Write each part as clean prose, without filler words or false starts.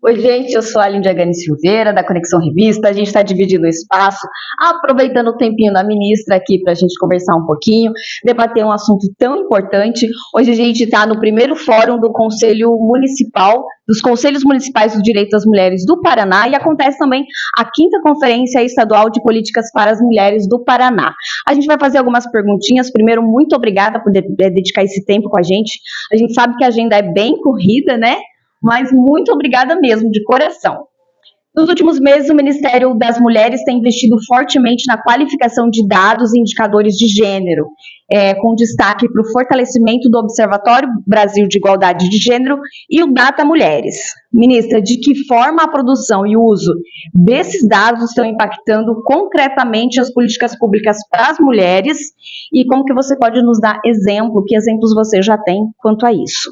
Oi, gente, eu sou a Lindiane Silveira, da Conexão Revista. A gente está dividindo o espaço, aproveitando o tempinho da ministra aqui para a gente conversar um pouquinho, debater um assunto tão importante. Hoje a gente está no primeiro fórum do Conselho Municipal, dos Conselhos Municipais do Direito das Mulheres do Paraná, e acontece também a 5ª Conferência Estadual de Políticas para as Mulheres do Paraná. A gente vai fazer algumas perguntinhas. Primeiro, muito obrigada por dedicar esse tempo com a gente. A gente sabe que a agenda é bem corrida, né? Mas muito obrigada mesmo, de coração. Nos últimos meses, o Ministério das Mulheres tem investido fortemente na qualificação de dados e indicadores de gênero, com destaque para o fortalecimento do Observatório Brasil de Igualdade de Gênero e o Data Mulheres. Ministra, de que forma a produção e o uso desses dados estão impactando concretamente as políticas públicas para as mulheres e como que você pode nos dar exemplo, que exemplos você já tem quanto a isso?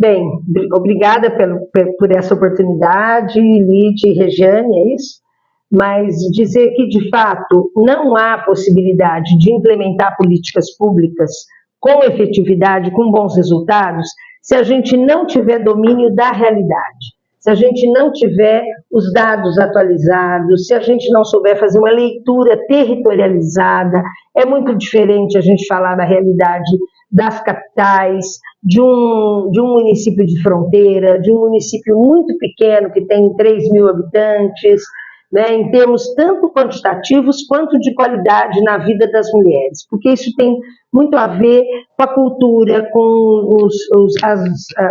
Bem, obrigada por essa oportunidade, Lide e Regiane, é isso? Mas dizer que, de fato, não há possibilidade de implementar políticas públicas com efetividade, com bons resultados, se a gente não tiver domínio da realidade, se a gente não tiver os dados atualizados, se a gente não souber fazer uma leitura territorializada. É muito diferente a gente falar da realidade das capitais, de um município de fronteira, de um município muito pequeno que tem 3.000 habitantes, né, em termos tanto quantitativos quanto de qualidade na vida das mulheres, porque isso tem muito a ver com a cultura, com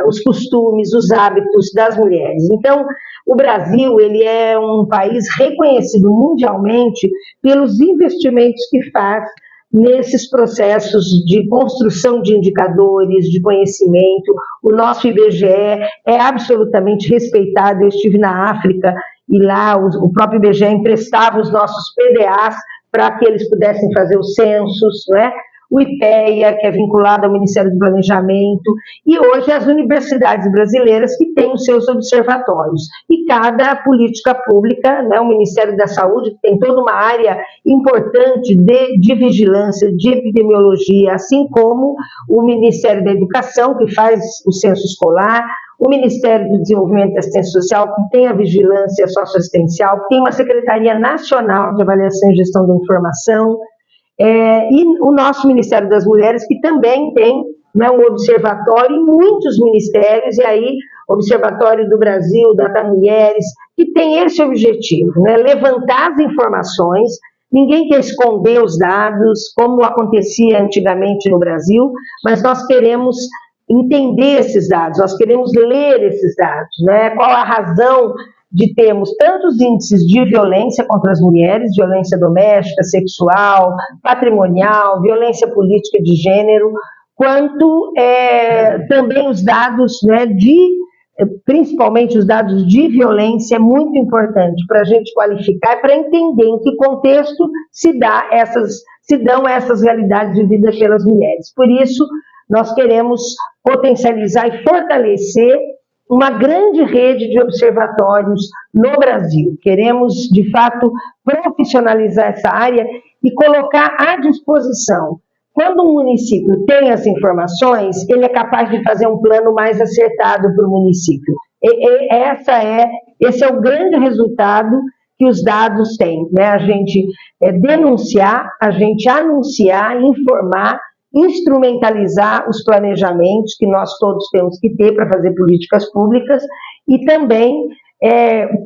os costumes, os hábitos das mulheres. Então, o Brasil, ele é um país reconhecido mundialmente pelos investimentos que faz nesses processos de construção de indicadores, de conhecimento. O nosso IBGE é absolutamente respeitado. Eu estive na África e lá o próprio IBGE emprestava os nossos PDAs para que eles pudessem fazer os censos, né? O IPEA, que é vinculado ao Ministério do Planejamento, e hoje as universidades brasileiras que têm os seus observatórios. E cada política pública, né, o Ministério da Saúde, que tem toda uma área importante de vigilância, de epidemiologia, assim como o Ministério da Educação, que faz o censo escolar, o Ministério do Desenvolvimento e Assistência Social, que tem a vigilância socioassistencial, que tem uma Secretaria Nacional de Avaliação e Gestão da Informação, e o nosso Ministério das Mulheres, que também tem, né, um observatório em muitos ministérios, e aí Observatório do Brasil, Data Mulheres, que tem esse objetivo, né, levantar as informações. Ninguém quer esconder os dados, como acontecia antigamente no Brasil, mas nós queremos entender esses dados, nós queremos ler esses dados, né? Qual a razão de termos tantos índices de violência contra as mulheres, violência doméstica, sexual, patrimonial, violência política de gênero, quanto também os dados, né, principalmente os dados de violência, é muito importante para a gente qualificar e para entender em que contexto se dão essas realidades vividas pelas mulheres. Por isso, nós queremos potencializar e fortalecer uma grande rede de observatórios no Brasil. Queremos, de fato, profissionalizar essa área e colocar à disposição. Quando um município tem as informações, ele é capaz de fazer um plano mais acertado para o município. Esse é o grande resultado que os dados têm, né? A gente denunciar, a gente anunciar, informar, instrumentalizar os planejamentos que nós todos temos que ter para fazer políticas públicas e também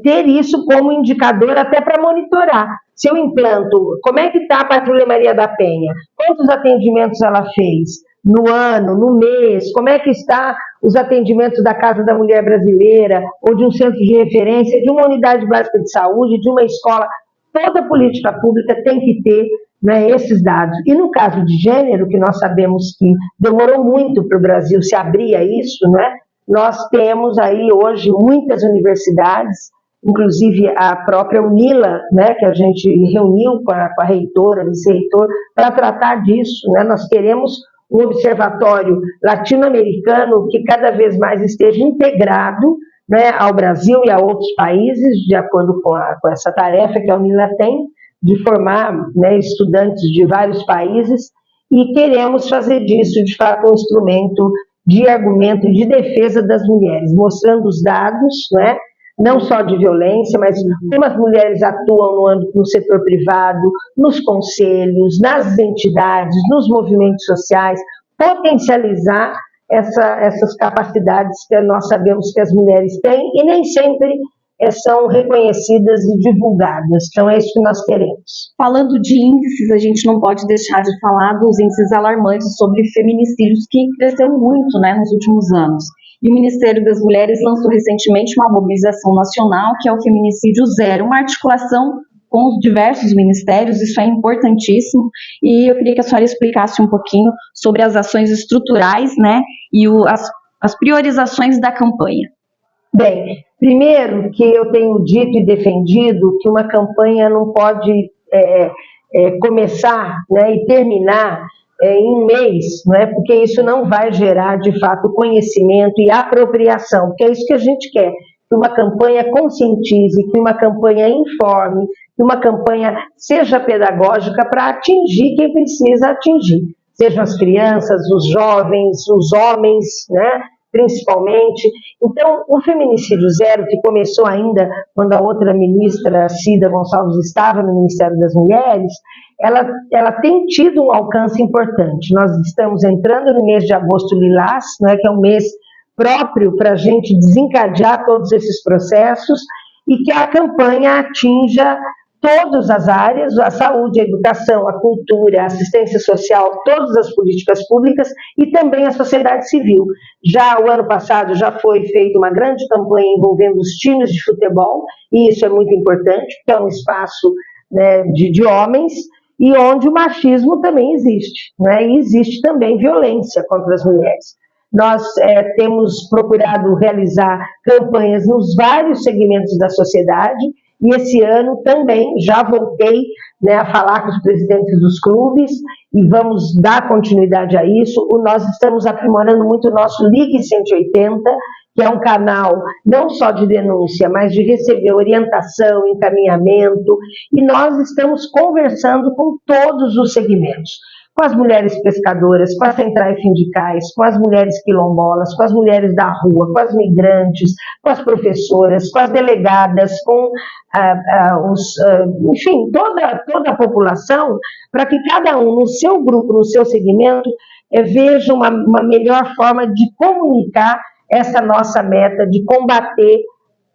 ter isso como indicador até para monitorar. Se eu implanto, como é que está a Patrulha Maria da Penha? Quantos atendimentos ela fez no ano, no mês? Como é que está os atendimentos da Casa da Mulher Brasileira ou de um centro de referência, de uma unidade básica de saúde, de uma escola? Toda política pública tem que ter, né, esses dados. E no caso de gênero, que nós sabemos que demorou muito para o Brasil se abrir a isso, né, nós temos aí hoje muitas universidades, inclusive a própria UNILA, né, que a gente reuniu com a reitora, vice-reitor, para tratar disso, né. Nós queremos um observatório latino-americano que cada vez mais esteja integrado, né, ao Brasil e a outros países, de acordo com essa tarefa que a UNILA tem, de formar, né, estudantes de vários países, e queremos fazer disso, de fato, um instrumento de argumento de defesa das mulheres, mostrando os dados, né, não só de violência, mas como as mulheres atuam no setor privado, nos conselhos, nas entidades, nos movimentos sociais, potencializar essas capacidades que nós sabemos que as mulheres têm e nem sempre são reconhecidas e divulgadas. Então é isso que nós queremos. Falando de índices, a gente não pode deixar de falar dos índices alarmantes sobre feminicídios, que cresceu muito, né, nos últimos anos. E o Ministério das Mulheres lançou recentemente uma mobilização nacional, que é o Feminicídio Zero, uma articulação com os diversos ministérios. Isso é importantíssimo, e eu queria que a senhora explicasse um pouquinho sobre as ações estruturais, né, e as priorizações da campanha. Bem, primeiro que eu tenho dito e defendido que uma campanha não pode começar, né, e terminar em um mês, né, porque isso não vai gerar, de fato, conhecimento e apropriação, porque é isso que a gente quer, que uma campanha conscientize, que uma campanha informe, que uma campanha seja pedagógica para atingir quem precisa atingir, sejam as crianças, os jovens, os homens, né, principalmente. Então, o Feminicídio Zero, que começou ainda quando a outra ministra, Cida Gonçalves, estava no Ministério das Mulheres, ela tem tido um alcance importante. Nós estamos entrando no mês de agosto lilás, né, que é um mês próprio para a gente desencadear todos esses processos e que a campanha atinja todas as áreas, a saúde, a educação, a cultura, a assistência social, todas as políticas públicas e também a sociedade civil. Já o ano passado já foi feita uma grande campanha envolvendo os times de futebol, e isso é muito importante, porque é um espaço, né, de homens, e onde o machismo também existe, né, e existe também violência contra as mulheres. Nós temos procurado realizar campanhas nos vários segmentos da sociedade, e esse ano também já voltei, né, a falar com os presidentes dos clubes e vamos dar continuidade a isso. Nós estamos aprimorando muito o nosso Ligue 180, que é um canal não só de denúncia, mas de receber orientação, encaminhamento, e nós estamos conversando com todos os segmentos. Com as mulheres pescadoras, com as centrais sindicais, com as mulheres quilombolas, com as mulheres da rua, com as migrantes, com as professoras, com as delegadas, com enfim, toda a população, para que cada um no seu grupo, no seu segmento, veja uma melhor forma de comunicar essa nossa meta de combater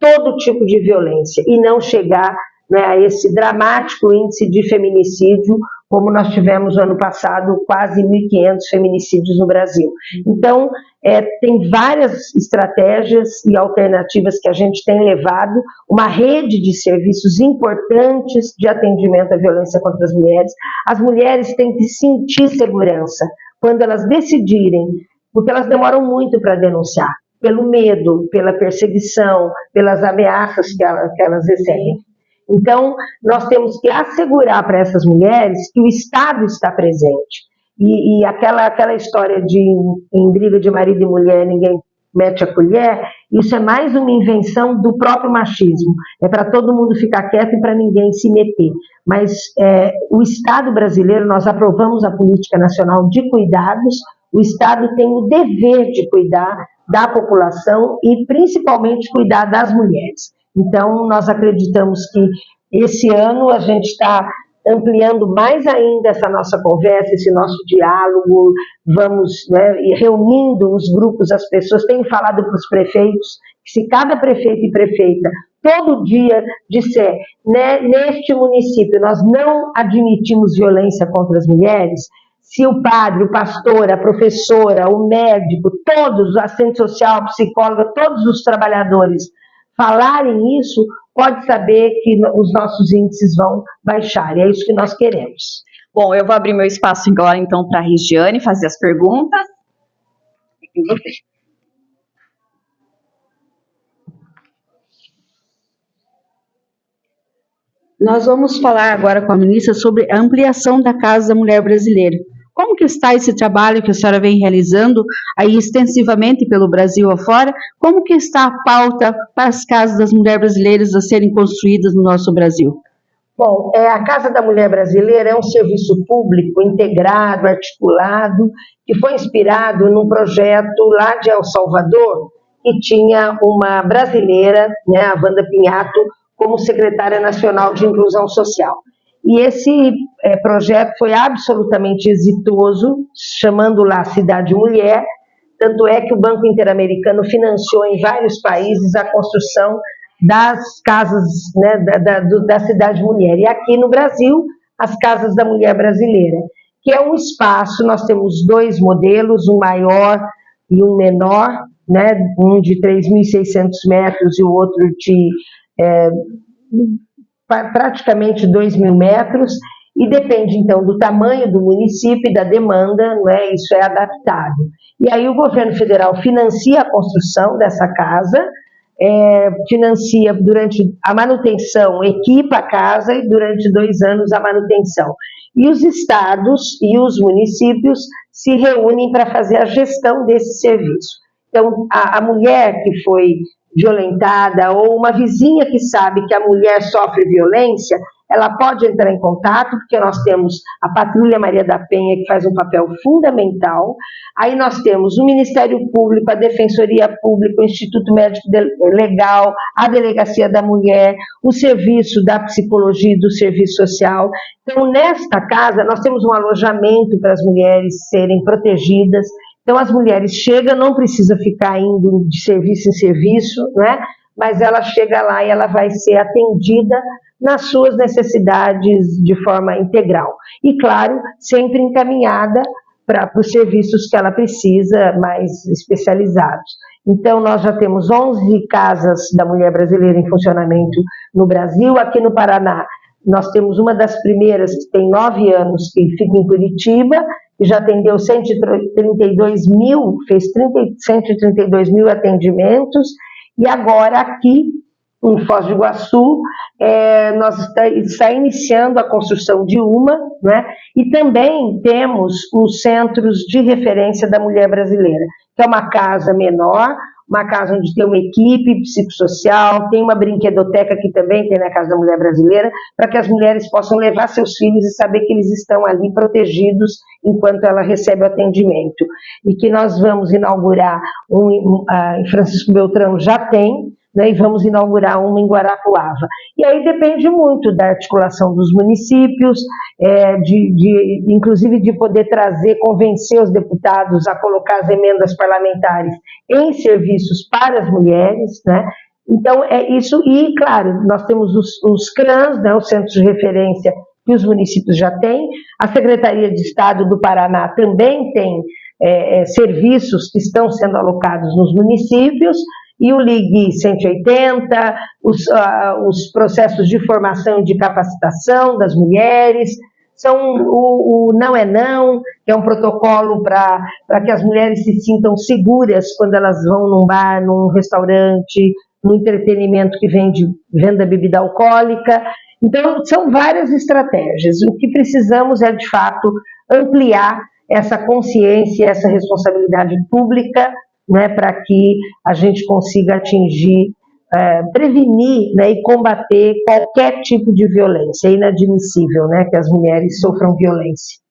todo tipo de violência e não chegar, né, a esse dramático índice de feminicídio, como nós tivemos no ano passado, quase 1.500 feminicídios no Brasil. Então, tem várias estratégias e alternativas que a gente tem levado, uma rede de serviços importantes de atendimento à violência contra as mulheres. As mulheres têm que sentir segurança quando elas decidirem, porque elas demoram muito para denunciar, pelo medo, pela perseguição, pelas ameaças que elas recebem. Então, nós temos que assegurar para essas mulheres que o Estado está presente. E aquela história de em briga de marido e mulher, ninguém mete a colher, isso é mais uma invenção do próprio machismo. É para todo mundo ficar quieto e para ninguém se meter. Mas o Estado brasileiro, nós aprovamos a Política Nacional de Cuidados, o Estado tem o dever de cuidar da população e principalmente cuidar das mulheres. Então, nós acreditamos que esse ano a gente está ampliando mais ainda essa nossa conversa, esse nosso diálogo, vamos, né, reunindo os grupos, as pessoas. Tenho falado para os prefeitos que se cada prefeito e prefeita todo dia disser, né, neste município nós não admitimos violência contra as mulheres, se o padre, o pastor, a professora, o médico, todos, o assistente social, a psicóloga, todos os trabalhadores falarem isso, pode saber que os nossos índices vão baixar, e é isso que nós queremos. Bom, eu vou abrir meu espaço agora, então, para a Regiane fazer as perguntas. Nós vamos falar agora com a ministra sobre a ampliação da Casa da Mulher Brasileira. Como que está esse trabalho que a senhora vem realizando aí extensivamente pelo Brasil afora? Como que está a pauta para as casas das mulheres brasileiras a serem construídas no nosso Brasil? Bom, a Casa da Mulher Brasileira é um serviço público integrado, articulado, que foi inspirado num projeto lá de El Salvador, e tinha uma brasileira, né, a Wanda Pinhato, como secretária nacional de inclusão social. E esse projeto foi absolutamente exitoso, chamando lá Cidade Mulher, tanto é que o Banco Interamericano financiou em vários países a construção das casas, né, da Cidade Mulher. E aqui no Brasil, as Casas da Mulher Brasileira, que é um espaço, nós temos 2 modelos, um maior e um menor, né, um de 3.600 metros e o outro de praticamente 2.000 metros, e depende, então, do tamanho do município e da demanda, né, isso é adaptado. E aí o governo federal financia a construção dessa casa, financia durante a manutenção, equipa a casa e durante 2 anos a manutenção. E os estados e os municípios se reúnem para fazer a gestão desse serviço. Então, a mulher que foi violentada ou uma vizinha que sabe que a mulher sofre violência, ela pode entrar em contato, porque nós temos a Patrulha Maria da Penha, que faz um papel fundamental. Aí nós temos o Ministério Público, a Defensoria Pública, o Instituto Médico Legal, a Delegacia da Mulher, o Serviço da Psicologia e do Serviço Social. Então, nesta casa, nós temos um alojamento para as mulheres serem protegidas. Então, as mulheres chegam, não precisa ficar indo de serviço em serviço, né? Mas ela chega lá e ela vai ser atendida nas suas necessidades de forma integral. E, claro, sempre encaminhada para os serviços que ela precisa, mais especializados. Então, nós já temos 11 casas da mulher brasileira em funcionamento no Brasil. Aqui no Paraná, nós temos uma das primeiras, que tem 9 anos, que fica em Curitiba, que já atendeu 132 mil, fez 132 mil atendimentos, e agora aqui, em Foz do Iguaçu, nós está iniciando a construção de uma, né? E também temos os centros de referência da mulher brasileira, que é uma casa menor, uma casa onde tem uma equipe psicossocial, tem uma brinquedoteca que também tem na Casa da Mulher Brasileira, para que as mulheres possam levar seus filhos e saber que eles estão ali protegidos enquanto ela recebe o atendimento. E que nós vamos inaugurar, em Francisco Beltrão já tem, né, e vamos inaugurar uma em Guarapuava. E aí depende muito da articulação dos municípios, inclusive de poder convencer os deputados a colocar as emendas parlamentares em serviços para as mulheres, né? Então, é isso. E, claro, nós temos os CRANs, né, os Centros de Referência, que os municípios já têm. A Secretaria de Estado do Paraná também tem serviços que estão sendo alocados nos municípios, e o Ligue 180, os processos de formação e de capacitação das mulheres, são o Não é Não, que é um protocolo para que as mulheres se sintam seguras quando elas vão num bar, num restaurante, no entretenimento que venda bebida alcoólica. Então, são várias estratégias. O que precisamos é, de fato, ampliar essa consciência, essa responsabilidade pública, né, para que a gente consiga atingir, prevenir, né, e combater qualquer tipo de violência. É inadmissível, né, que as mulheres sofram violência.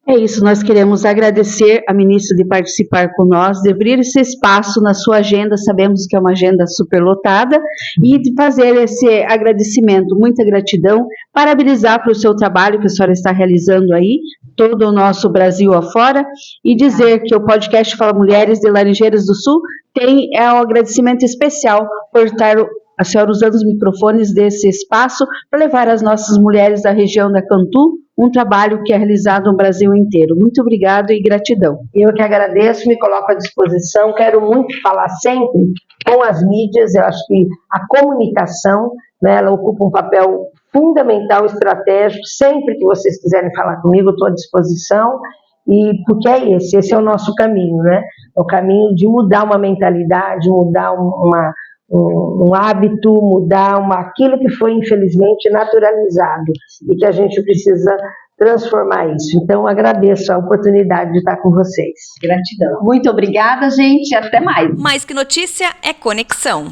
É isso, nós queremos agradecer a ministra de participar conosco, de abrir esse espaço na sua agenda, sabemos que é uma agenda superlotada, e de fazer esse agradecimento, muita gratidão, parabenizar pelo seu trabalho que a senhora está realizando aí, todo o nosso Brasil afora, e dizer que o podcast Fala Mulheres de Laranjeiras do Sul tem um agradecimento especial por estar a senhora usando os microfones desse espaço para levar às nossas mulheres da região da Cantu um trabalho que é realizado no Brasil inteiro. Muito obrigado e gratidão. Eu que agradeço, me coloco à disposição, quero muito falar sempre com as mídias, eu acho que a comunicação, né, ela ocupa um papel fundamental, estratégico, sempre que vocês quiserem falar comigo, eu estou à disposição, e porque esse é o nosso caminho, né? É o caminho de mudar uma mentalidade, mudar um hábito, mudar aquilo que foi, infelizmente, naturalizado e que a gente precisa transformar isso. Então, agradeço a oportunidade de estar com vocês. Gratidão. Muito obrigada, gente, e até mais. Mais que notícia é conexão.